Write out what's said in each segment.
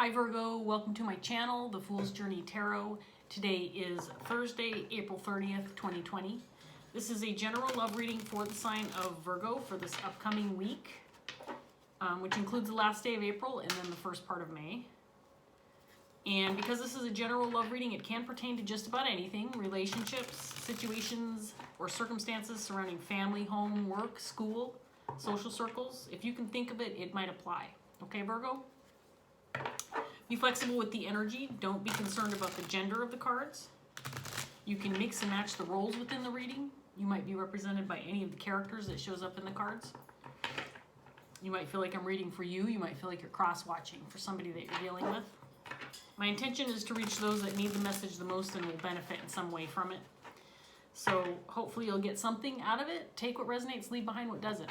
Hi Virgo, welcome to my channel, The Fool's Journey Tarot. Today is Thursday, April 30th, 2020. This is a general love reading for the sign of Virgo for this upcoming week, which includes the last day of April and then the first part of May. And because this is a general love reading, it can pertain to just about anything: relationships, situations, or circumstances surrounding family, home, work, school, social circles. If you can think of it, it might apply. Okay, Virgo? Be flexible with the energy. Don't be concerned about the gender of the cards. You can mix and match the roles within the reading. You might be represented by any of the characters that shows up in the cards. You might feel like I'm reading for you. You might feel like you're cross-watching for somebody that you're dealing with. My intention is to reach those that need the message the most and will benefit in some way from it. So hopefully you'll get something out of it. Take what resonates, leave behind what doesn't.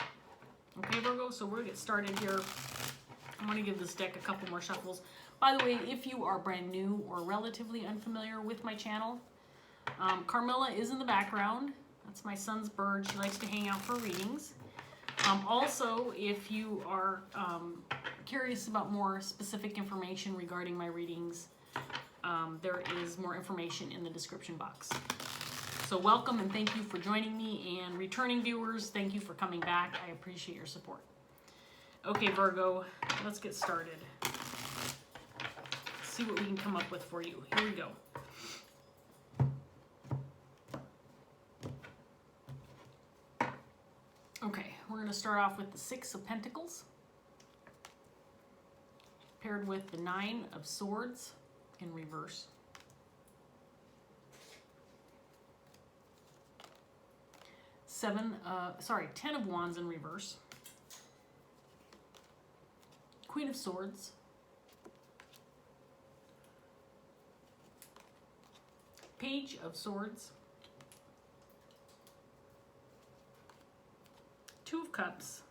Okay, Virgo? So we're going to get started here. I'm going to give this deck a couple more shuffles. By the way, if you are brand new or relatively unfamiliar with my channel, Carmilla is in the background. That's my son's bird. She likes to hang out for readings. Also, if you are curious about more specific information regarding my readings, there is more information in the description box. So welcome and thank you for joining me, and returning viewers, thank you for coming back. I appreciate your support. Okay, Virgo, let's get started. See what we can come up with for you. Here we go. Okay, we're going to start off with the Six of Pentacles, paired with the Nine of Swords in reverse. Ten of Wands in reverse. Queen of Swords. Page of Swords. Two of Cups.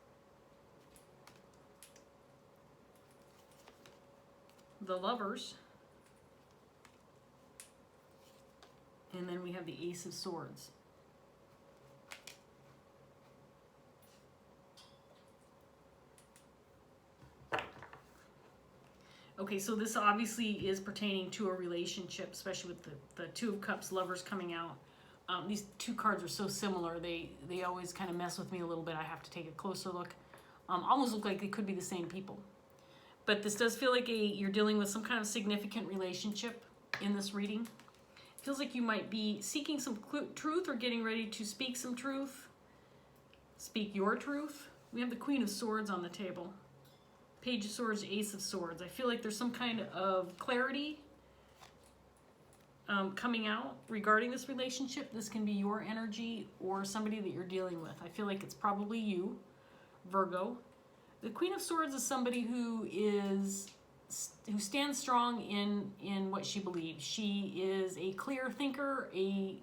The Lovers. And then we have the Ace of Swords. Okay, so this obviously is pertaining to a relationship, especially with the Two of Cups, Lovers coming out. These two cards are so similar, they always kind of mess with me a little bit. I have to take a closer look. Almost look like they could be the same people. But this does feel like you're dealing with some kind of significant relationship in this reading. It feels like you might be seeking some truth or getting ready to speak some truth. Speak your truth. We have the Queen of Swords on the table. Page of Swords, Ace of Swords. I feel like there's some kind of clarity coming out regarding this relationship. This can be your energy or somebody that you're dealing with. I feel like it's probably you, Virgo. The Queen of Swords is somebody who stands strong in what she believes. She is a clear thinker, a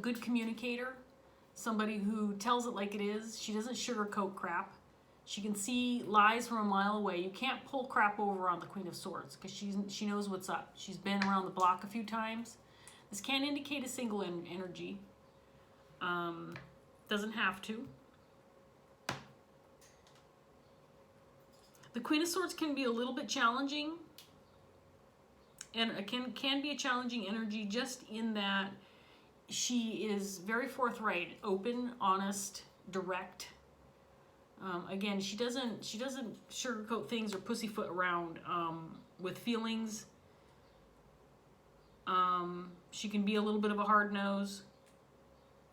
good communicator, somebody who tells it like it is. She doesn't sugarcoat crap. She can see lies from a mile away. You can't pull crap over on the Queen of Swords because she knows what's up. She's been around the block a few times. This can indicate a single energy. Doesn't have to. The Queen of Swords can be a little bit challenging, and it can be a challenging energy just in that she is very forthright, open, honest, direct. Again, she doesn't sugarcoat things or pussyfoot around with feelings. She can be a little bit of a hard nose.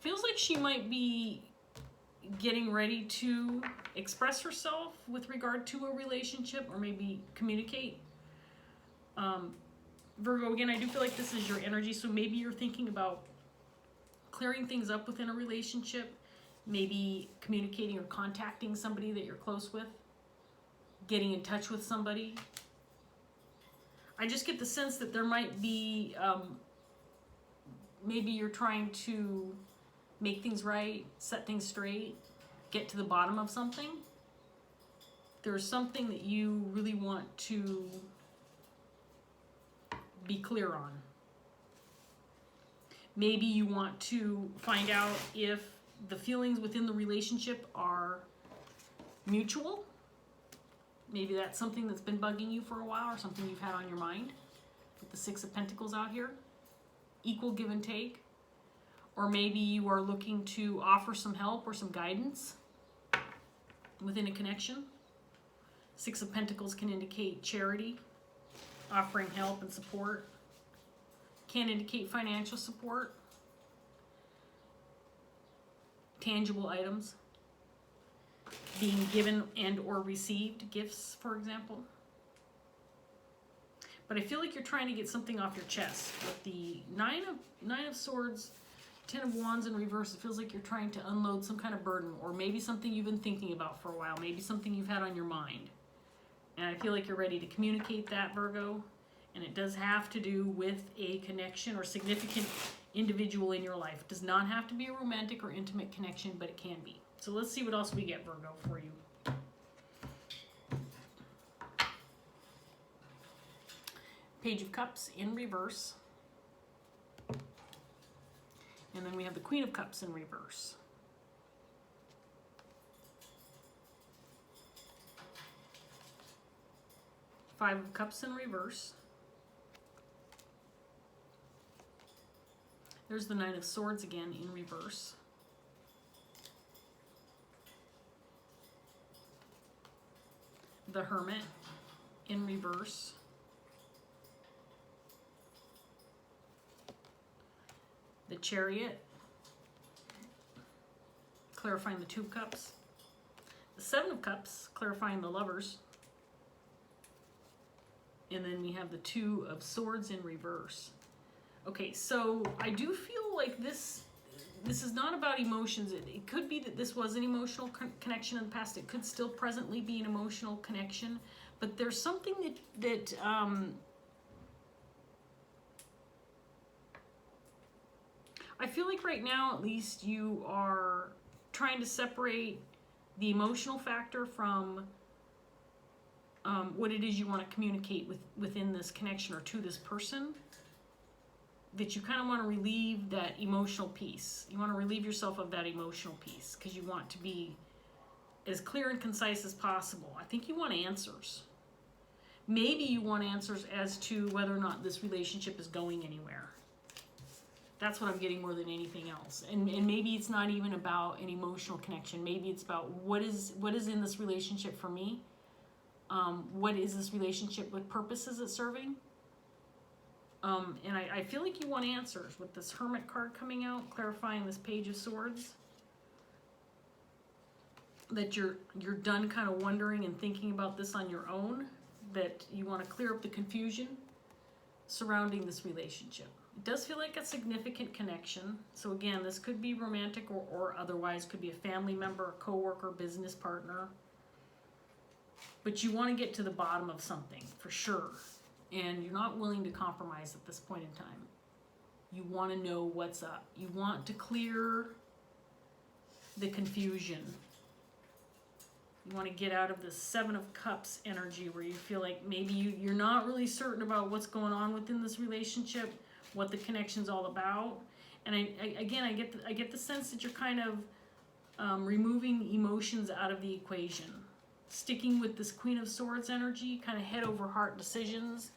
Feels like she might be getting ready to express herself with regard to a relationship or maybe communicate. Virgo, again, I do feel like this is your energy, so maybe you're thinking about clearing things up within a relationship. Maybe communicating or contacting somebody that you're close with, getting in touch with somebody. I just get the sense that there might be, maybe you're trying to make things right, set things straight, get to the bottom of something. There's something that you really want to be clear on. Maybe you want to find out if the feelings within the relationship are mutual. Maybe that's something that's been bugging you for a while or something you've had on your mind. With the Six of Pentacles out here. Equal give and take. Or maybe you are looking to offer some help or some guidance within a connection. Six of Pentacles can indicate charity, offering help and support. Can indicate financial support. Tangible items. Being given and or received gifts, for example. But I feel like you're trying to get something off your chest. With the Nine of Swords, Ten of Wands in reverse, it feels like you're trying to unload some kind of burden, or maybe something you've been thinking about for a while, maybe something you've had on your mind. And I feel like you're ready to communicate that, Virgo. And it does have to do with a connection or significant individual in your life. It does not have to be a romantic or intimate connection, but it can be. So let's see what else we get, Virgo, for you. Page of Cups in reverse. And then we have the Queen of Cups in reverse. Five of Cups in reverse. There's the Nine of Swords again in reverse. The Hermit in reverse. The Chariot, clarifying the Two of Cups. The Seven of Cups, clarifying the Lovers. And then we have the Two of Swords in reverse. Okay, so I do feel like this is not about emotions. It could be that this was an emotional connection in the past. It could still presently be an emotional connection. But there's something that I feel like right now, at least, you are trying to separate the emotional factor from what it is you want to communicate within this connection or to this person. That you kind of want to relieve that emotional piece. You want to relieve yourself of that emotional piece because you want to be as clear and concise as possible. I think you want answers. Maybe you want answers as to whether or not this relationship is going anywhere. That's what I'm getting more than anything else. And maybe it's not even about an emotional connection. Maybe it's about what is in this relationship for me. What is this relationship? What purpose is it serving? And I feel like you want answers with this Hermit card coming out, clarifying this Page of Swords. That you're done kind of wondering and thinking about this on your own. That you want to clear up the confusion surrounding this relationship. It does feel like a significant connection. So again, this could be romantic or otherwise. Could be a family member, a coworker, business partner. But you want to get to the bottom of something, for sure. And you're not willing to compromise at this point in time. You want to know what's up. You want to clear the confusion. You want to get out of this Seven of Cups energy where you feel like maybe you're not really certain about what's going on within this relationship, what the connection's all about. And I get the sense that you're kind of removing emotions out of the equation. Sticking with this Queen of Swords energy, kind of head over heart decisions.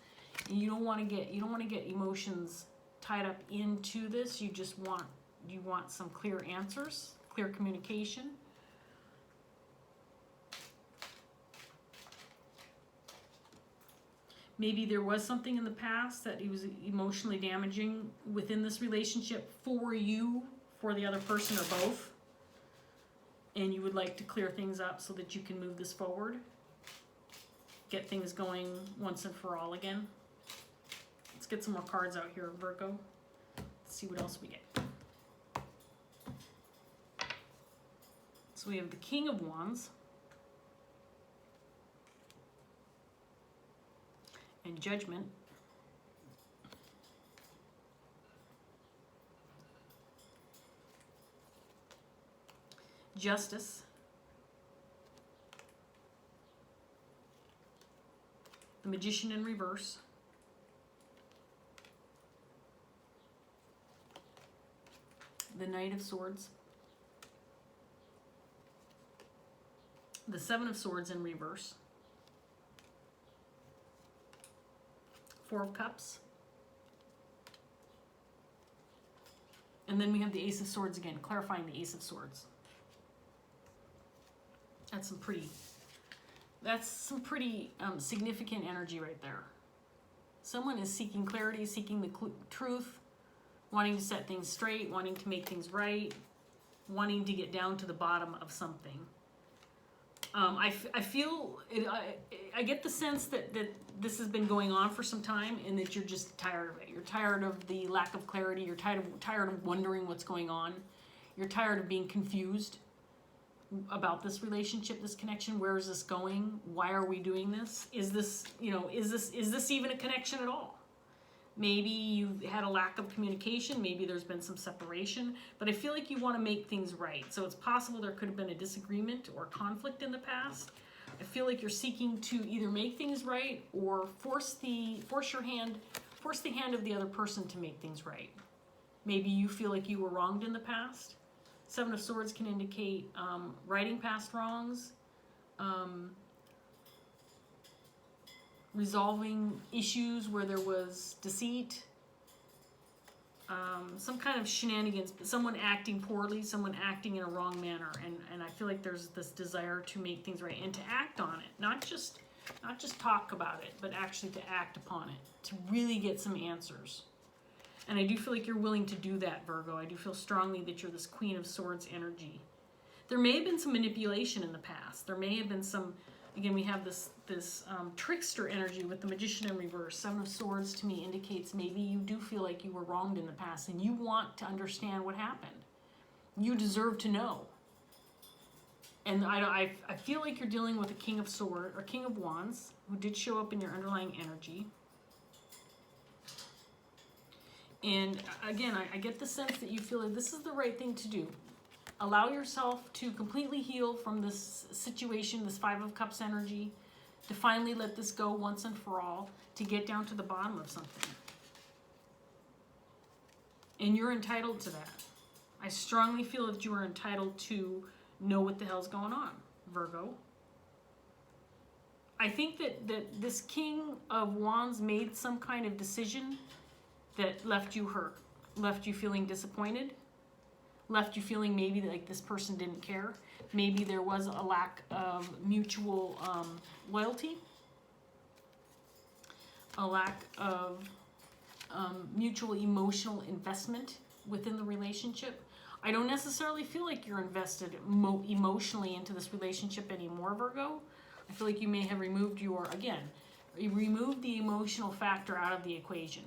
And you don't want to get emotions tied up into this. You want some clear answers, clear communication. Maybe there was something in the past that it was emotionally damaging within this relationship for you, for the other person, or both. And you would like to clear things up so that you can move this forward. Get things going once and for all again. Let's get some more cards out here, Virgo. Let's see what else we get. So we have the King of Wands. And Judgment. Justice. The Magician in reverse. The Knight of Swords. The Seven of Swords in reverse. Four of Cups. And then we have the Ace of Swords again, clarifying the Ace of Swords. That's some pretty significant energy right there. Someone is seeking clarity, seeking the truth, wanting to set things straight, wanting to make things right, wanting to get down to the bottom of something. I feel it. I get the sense that this has been going on for some time, and that you're just tired of it. You're tired of the lack of clarity. You're tired of wondering what's going on. You're tired of being confused about this relationship, this connection. Where is this going? Why are we doing this? Is this even a connection at all? Maybe you had a lack of communication. Maybe there's been some separation, but I feel like you want to make things right. So it's possible there could have been a disagreement or conflict in the past. I feel like you're seeking to either make things right or force the hand of the other person to make things right. Maybe you feel like you were wronged in the past. Seven of Swords can indicate righting past wrongs, resolving issues where there was deceit, some kind of shenanigans, someone acting poorly, someone acting in a wrong manner, and I feel like there's this desire to make things right and to act on it, not just talk about it, but actually to act upon it, to really get some answers. And I do feel like you're willing to do that, Virgo. I do feel strongly that you're this Queen of Swords energy. There may have been some manipulation in the past. There may have been some, again, we have this trickster energy with the Magician in reverse. Seven of Swords to me indicates maybe you do feel like you were wronged in the past and you want to understand what happened. You deserve to know. And I feel like you're dealing with a King of Swords or King of Wands who did show up in your underlying energy. And again, I get the sense that you feel like this is the right thing to do. Allow yourself to completely heal from this situation, this Five of Cups energy, to finally let this go once and for all, to get down to the bottom of something. And you're entitled to that. I strongly feel that you are entitled to know what the hell's going on, Virgo. I think that this King of Wands made some kind of decision that left you hurt, left you feeling disappointed, left you feeling maybe like this person didn't care. Maybe there was a lack of mutual loyalty, a lack of mutual emotional investment within the relationship. I don't necessarily feel like you're invested emotionally into this relationship anymore, Virgo. I feel like you may have removed you removed the emotional factor out of the equation.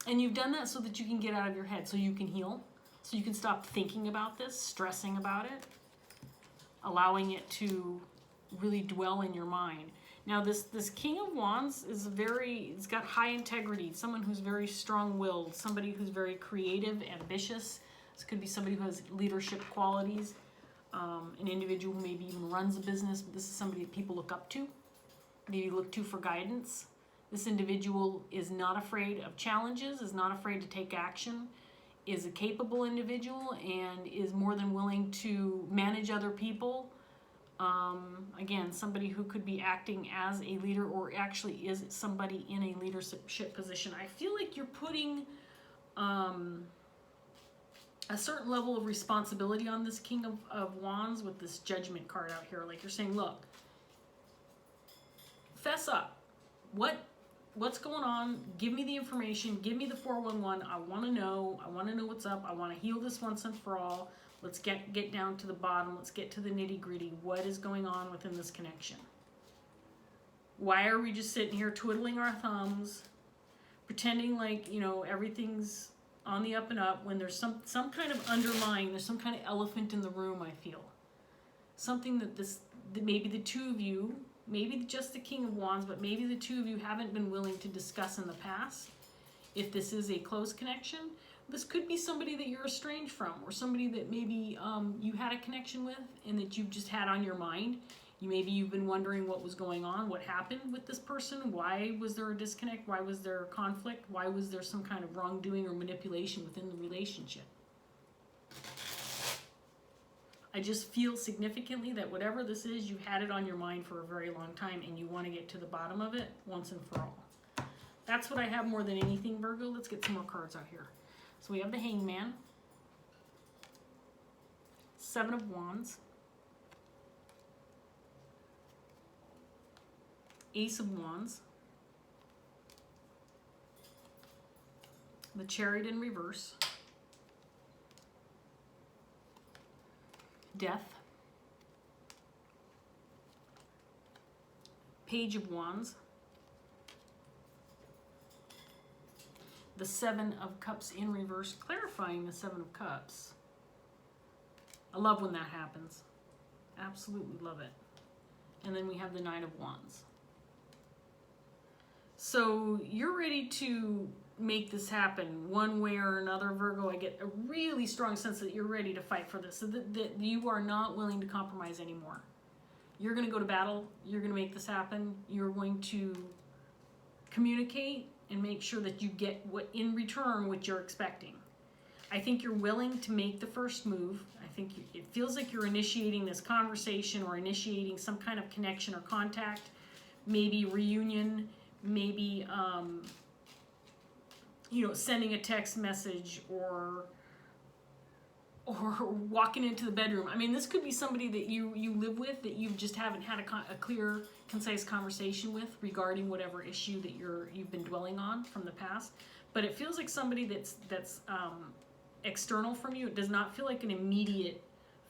And you've done that so that you can get out of your head, so you can heal, so you can stop thinking about this, stressing about it, allowing it to really dwell in your mind. Now, this King of Wands is it's got high integrity, someone who's very strong-willed, somebody who's very creative, ambitious. This could be somebody who has leadership qualities, an individual who maybe even runs a business, but this is somebody that people look up to, maybe look to for guidance. This individual is not afraid of challenges, is not afraid to take action, is a capable individual, and is more than willing to manage other people. Again, somebody who could be acting as a leader or actually is somebody in a leadership position. I feel like you're putting a certain level of responsibility on this King of Wands with this Judgment card out here. Like you're saying, look, fess up. What's going on? Give me the information. Give me the 411. I want to know. I want to know what's up. I want to heal this once and for all. Let's get down to the bottom. Let's get to the nitty-gritty. What is going on within this connection? Why are we just sitting here twiddling our thumbs, pretending like, everything's on the up and up when there's some kind of underlying, there's some kind of elephant in the room, I feel. Something that maybe the two of you, maybe just the King of Wands, but maybe the two of you haven't been willing to discuss in the past. If this is a close connection, this could be somebody that you're estranged from, or somebody that maybe you had a connection with and that you've just had on your mind. Maybe you've been wondering what was going on, what happened with this person, why was there a disconnect, why was there a conflict, why was there some kind of wrongdoing or manipulation within the relationship. I just feel significantly that whatever this is, you had it on your mind for a very long time and you want to get to the bottom of it once and for all. That's what I have more than anything, Virgo. Let's get some more cards out here. So we have the Hangman, Seven of Wands, Ace of Wands, the Chariot in reverse, Death, Page of Wands, the Seven of Cups in reverse, clarifying the Seven of Cups. I love when that happens. Absolutely love it. And then we have the Nine of Wands. So you're ready to make this happen one way or another, Virgo. I get a really strong sense that you're ready to fight for this, so that you are not willing to compromise anymore. You're going to go to battle. You're going to make this happen. You're going to communicate and make sure that you get what in return what you're expecting. I think you're willing to make the first move. I think it feels like you're initiating this conversation or initiating some kind of connection or contact, maybe reunion, maybe sending a text message or walking into the bedroom. I mean, this could be somebody that you live with that you just haven't had a clear, concise conversation with regarding whatever issue that you've been dwelling on from the past. But it feels like somebody that's external from you. It does not feel like an immediate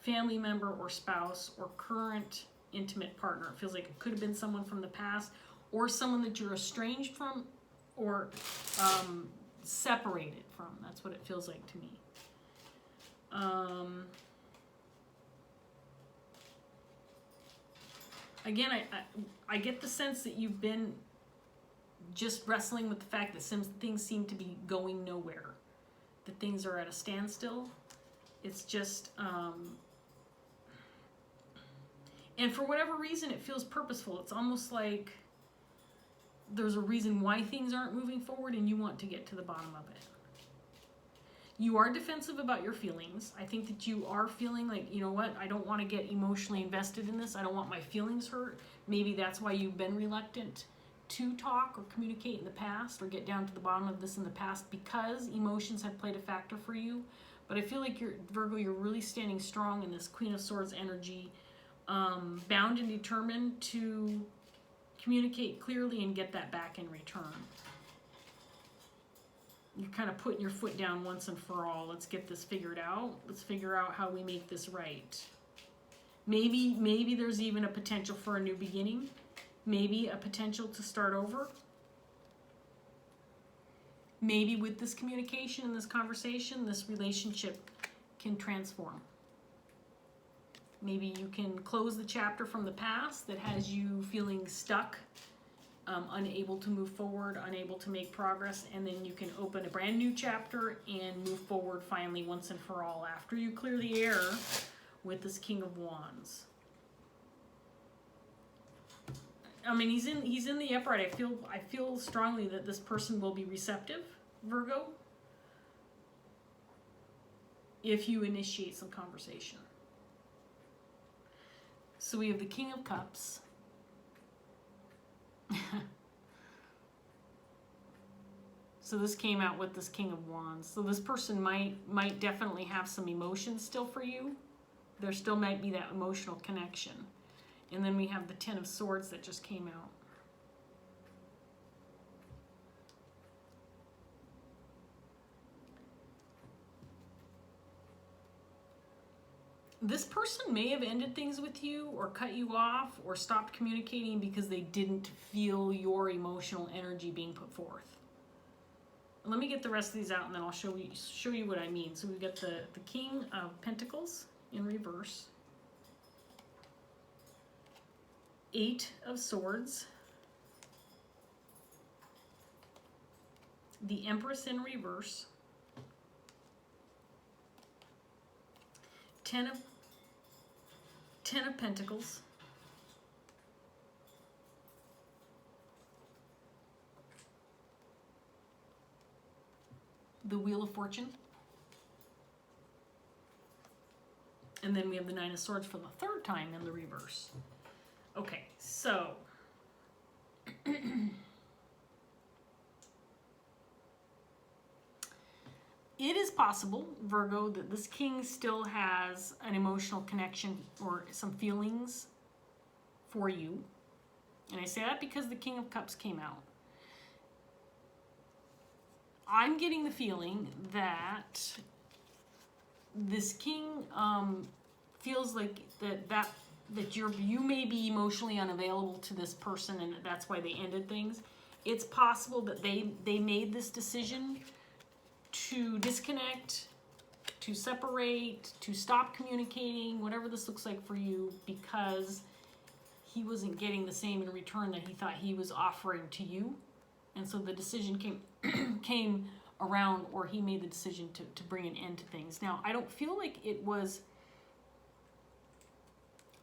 family member or spouse or current intimate partner. It feels like it could have been someone from the past or someone that you're estranged from or separated from. That's what it feels like to me. Again, I get the sense that you've been just wrestling with the fact that some things seem to be going nowhere, that things are at a standstill. It's just, and for whatever reason, it feels purposeful. It's almost like there's a reason why things aren't moving forward and you want to get to the bottom of it. You are defensive about your feelings. I think that you are feeling like, you know what, I don't want to get emotionally invested in this. I don't want my feelings hurt. Maybe that's why you've been reluctant to talk or communicate in the past or get down to the bottom of this in the past, because emotions have played a factor for you. But I feel like Virgo, you're really standing strong in this Queen of Swords energy, bound and determined to communicate clearly and get that back in return. You're kind of putting your foot down once and for all. Let's get this figured out. Let's figure out how we make this right. Maybe there's even a potential for a new beginning. Maybe a potential to start over. Maybe with this communication and this conversation, this relationship can transform. Maybe you can close the chapter from the past that has you feeling stuck, unable to move forward, unable to make progress, and then you can open a brand new chapter and move forward finally once and for all after you clear the air with this King of Wands. I mean, he's in the upright. I feel strongly that this person will be receptive, Virgo, if you initiate some conversation. So we have the King of Cups. So this came out with this King of Wands. So this person might definitely have some emotions still for you. There still might be that emotional connection. And then we have the Ten of Swords that just came out. This person may have ended things with you or cut you off or stopped communicating because they didn't feel your emotional energy being put forth. Let me get the rest of these out and then I'll show you what I mean. So we've got the King of Pentacles in reverse. Eight of Swords. The Empress in reverse. Ten of Pentacles. The Wheel of Fortune. And then we have the Nine of Swords for the third time in the reverse. Okay, so possible, Virgo, that this king still has an emotional connection or some feelings for you. And I say that because the King of Cups came out. I'm getting the feeling that this king feels like that you may be emotionally unavailable to this person, and that's why they ended things. It's possible that they made this decision to disconnect, to separate, to stop communicating, whatever this looks like for you, because he wasn't getting the same in return that he thought he was offering to you. And so the decision came around, or he made the decision to bring an end to things. Now, I don't feel like it was,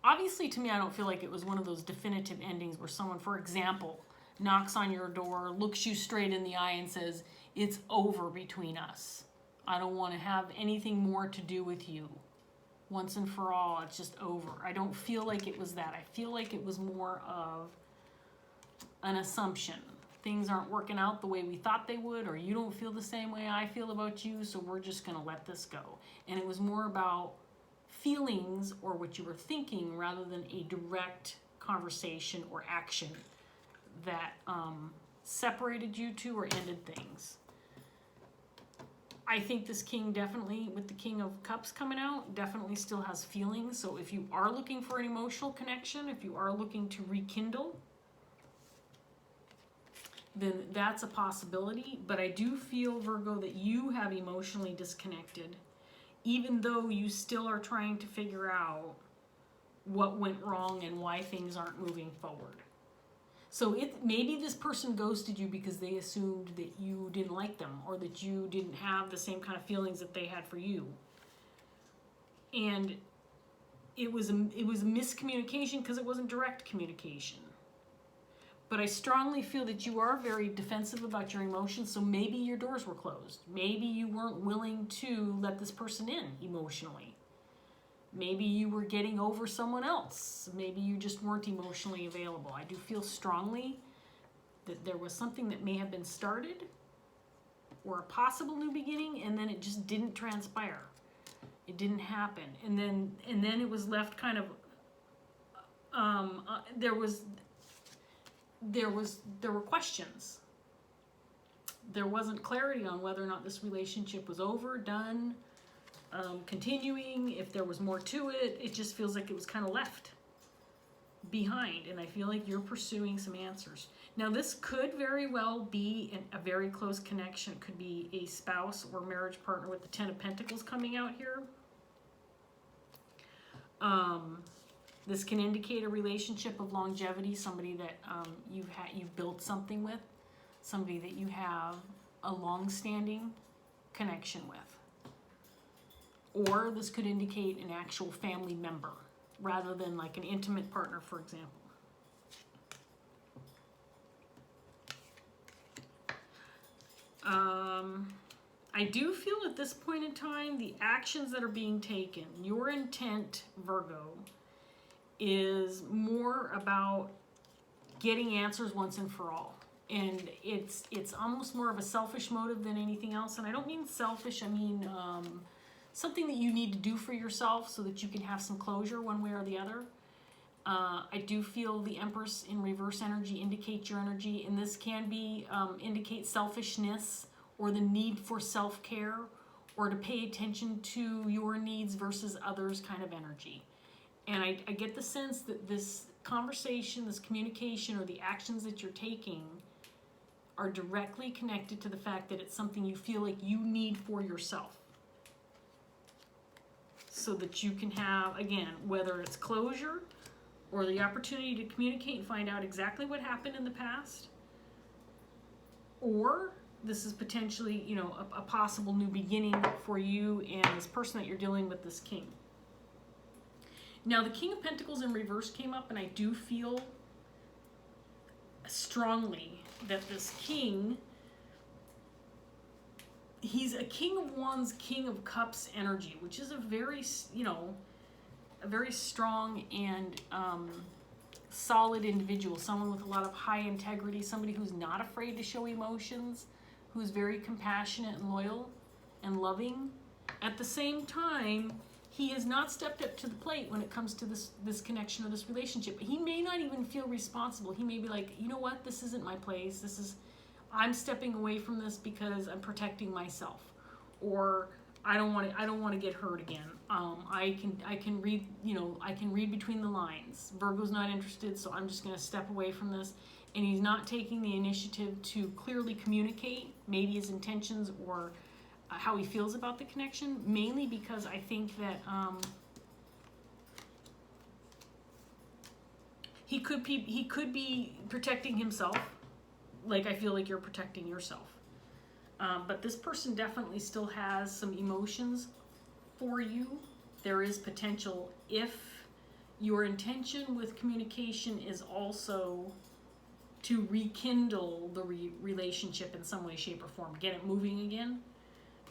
obviously to me, I don't feel like it was one of those definitive endings where someone, for example, knocks on your door, looks you straight in the eye and says, it's over between us. I don't want to have anything more to do with you. Once and for all, it's just over. I don't feel like it was that. I feel like it was more of an assumption. Things aren't working out the way we thought they would, or you don't feel the same way I feel about you, so we're just going to let this go. And it was more about feelings or what you were thinking rather than a direct conversation or action that separated you two or ended things. I think this king definitely, with the King of Cups coming out, definitely still has feelings. So if you are looking for an emotional connection, if you are looking to rekindle, then that's a possibility. But I do feel, Virgo, that you have emotionally disconnected, even though you still are trying to figure out what went wrong and why things aren't moving forward. So maybe this person ghosted you because they assumed that you didn't like them, or that you didn't have the same kind of feelings that they had for you. And it was a miscommunication because it wasn't direct communication. But I strongly feel that you are very defensive about your emotions, so maybe your doors were closed. Maybe you weren't willing to let this person in emotionally. Maybe you were getting over someone else. Maybe you just weren't emotionally available. I do feel strongly that there was something that may have been started, or a possible new beginning, and then it just didn't transpire. It didn't happen. And then it was left kind of there were questions. There wasn't clarity on whether or not this relationship was over, done, continuing, if there was more to it. It just feels like it was kind of left behind, and I feel like you're pursuing some answers. Now, this could very well be a very close connection. It could be a spouse or marriage partner with the Ten of Pentacles coming out here. This can indicate a relationship of longevity, somebody that you've built something with, somebody that you have a long-standing connection with. Or this could indicate an actual family member rather than like an intimate partner, for example. I do feel at this point in time, the actions that are being taken, your intent, Virgo, is more about getting answers once and for all. And it's almost more of a selfish motive than anything else. And I don't mean selfish, I mean something that you need to do for yourself so that you can have some closure one way or the other. I do feel the Empress in reverse energy indicates your energy, and this can be indicate selfishness or the need for self-care or to pay attention to your needs versus others kind of energy. And I get the sense that this conversation, this communication, or the actions that you're taking are directly connected to the fact that it's something you feel like you need for yourself. So that you can have, again, whether it's closure or the opportunity to communicate and find out exactly what happened in the past, or this is potentially, you know, a possible new beginning for you and this person that you're dealing with, this king. Now, the King of Pentacles in reverse came up, and I do feel strongly that this king, he's a King of Wands, King of Cups energy, which is a very, you know, a very strong and solid individual, someone with a lot of high integrity, somebody who's not afraid to show emotions, who's very compassionate and loyal, and loving. At the same time, he has not stepped up to the plate when it comes to this connection or this relationship. He may not even feel responsible. He may be like, you know what, this isn't my place. I'm stepping away from this because I'm protecting myself, or I don't want to get hurt again. I can read, I can read between the lines. Virgo's not interested, so I'm just going to step away from this. And he's not taking the initiative to clearly communicate maybe his intentions or how he feels about the connection, mainly because I think that he could be protecting himself, like I feel like you're protecting yourself. But this person definitely still has some emotions for you. There is potential if your intention with communication is also to rekindle the relationship in some way, shape, or form, get it moving again.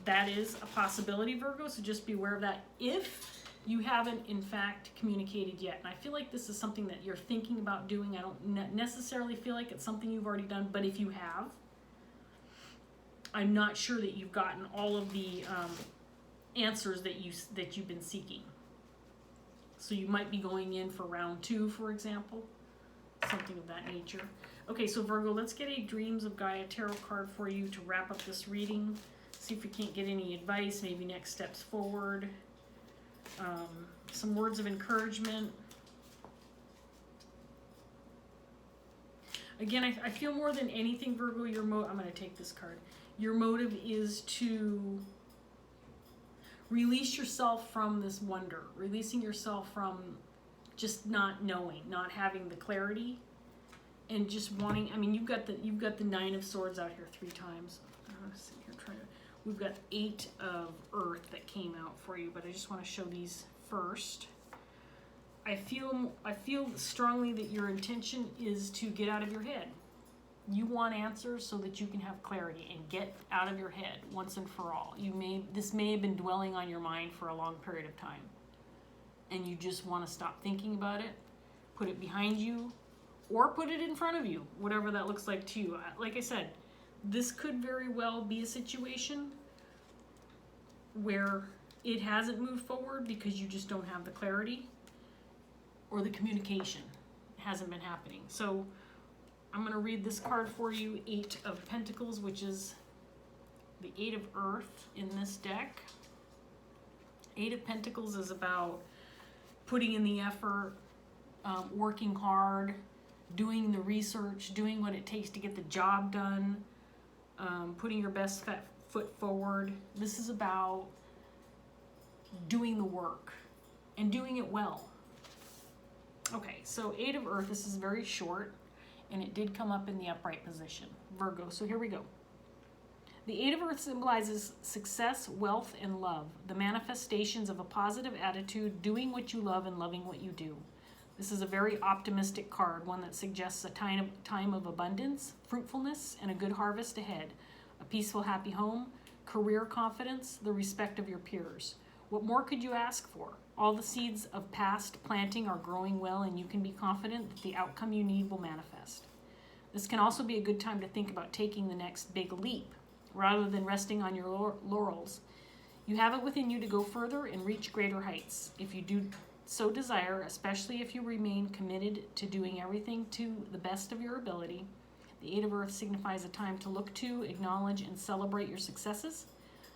That is a possibility, Virgo, so just be aware of that if you haven't, in fact, communicated yet. And I feel like this is something that you're thinking about doing. I don't necessarily feel like it's something you've already done, but if you have, I'm not sure that you've gotten all of the answers that you've been seeking. So you might be going in for round 2, for example, something of that nature. Okay, so Virgo, let's get a Dreams of Gaia tarot card for you to wrap up this reading. See if we can't get any advice, maybe next steps forward. Some words of encouragement. Again, I feel more than anything, Virgo, I'm going to take this card. Your motive is to release yourself from this wonder, releasing yourself from just not knowing, not having the clarity, and just wanting. I mean, you've got the 9 of Swords out here 3 times. We've got 8 of Earth that came out for you, but I just want to show these first. I feel strongly that your intention is to get out of your head. You want answers so that you can have clarity and get out of your head once and for all. This may have been dwelling on your mind for a long period of time, and you just want to stop thinking about it, put it behind you, or put it in front of you, whatever that looks like to you. Like I said, this could very well be a situation where it hasn't moved forward because you just don't have the clarity, or the communication hasn't been happening. So I'm going to read this card for you, 8 of Pentacles, which is the 8 of Earth in this deck. 8 of Pentacles is about putting in the effort, working hard, doing the research, doing what it takes to get the job done, putting your best foot forward. This is about doing the work and doing it well. Okay, so 8 of Earth, this is very short, and it did come up in the upright position. Virgo, so here we go. The 8 of Earth symbolizes success, wealth, and love, the manifestations of a positive attitude, doing what you love and loving what you do. This is a very optimistic card, one that suggests a time of abundance, fruitfulness, and a good harvest ahead, a peaceful, happy home, career confidence, the respect of your peers. What more could you ask for? All the seeds of past planting are growing well, and you can be confident that the outcome you need will manifest. This can also be a good time to think about taking the next big leap, rather than resting on your laurels. You have it within you to go further and reach greater heights. If you do so desire, especially if you remain committed to doing everything to the best of your ability, the 8 of Earth signifies a time to look to, acknowledge, and celebrate your successes,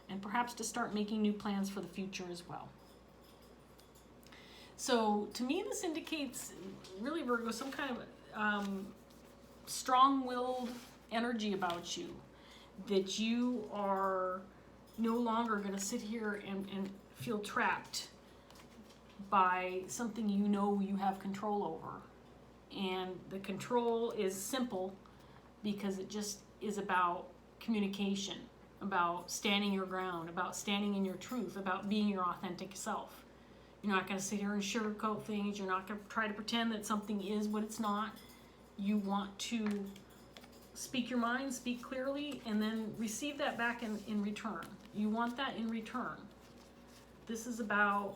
and perhaps to start making new plans for the future as well. So to me, this indicates, really, Virgo, some kind of strong-willed energy about you, that you are no longer going to sit here and feel trapped by something you know you have control over. And the control is simple because it just is about communication, about standing your ground, about standing in your truth, about being your authentic self. You're not going to sit here and sugarcoat things. You're not going to try to pretend that something is what it's not. You want to speak your mind, speak clearly, and then receive that back in return. You want that in return. This is about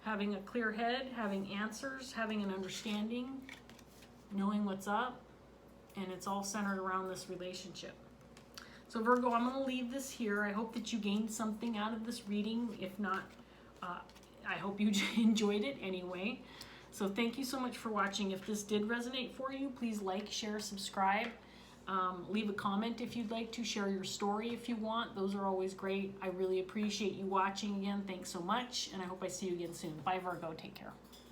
having a clear head, having answers, having an understanding, knowing what's up, and it's all centered around this relationship. So Virgo, I'm going to leave this here. I hope that you gained something out of this reading. If not, I hope you enjoyed it anyway. So thank you so much for watching. If this did resonate for you, please like, share, subscribe. Leave a comment if you'd like to. Share your story if you want. Those are always great. I really appreciate you watching again. Thanks so much, and I hope I see you again soon. Bye, Virgo. Take care.